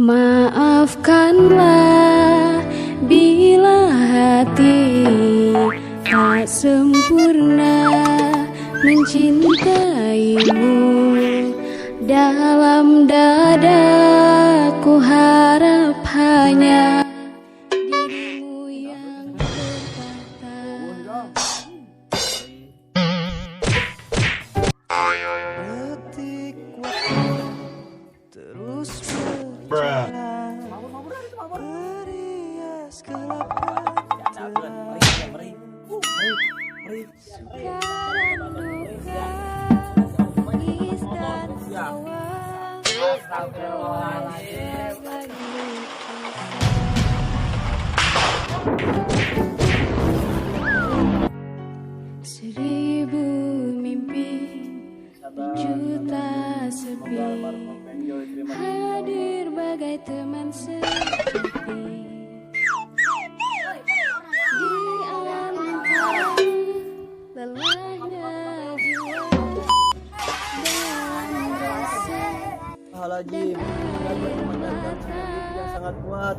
Maafkanlah bila hati tak sempurna mencintaimu. Dalam dadaku harap hanya dirimu yang berkata. Detik waktu terus berjalan, berias kelapan telah sekarang duka, tangis dan tawa. Seribu mimpi, juta sepi, hadir bagai teman sejati di antara lelahnya jiwa dan rasa. Halajim, yang sangat kuat.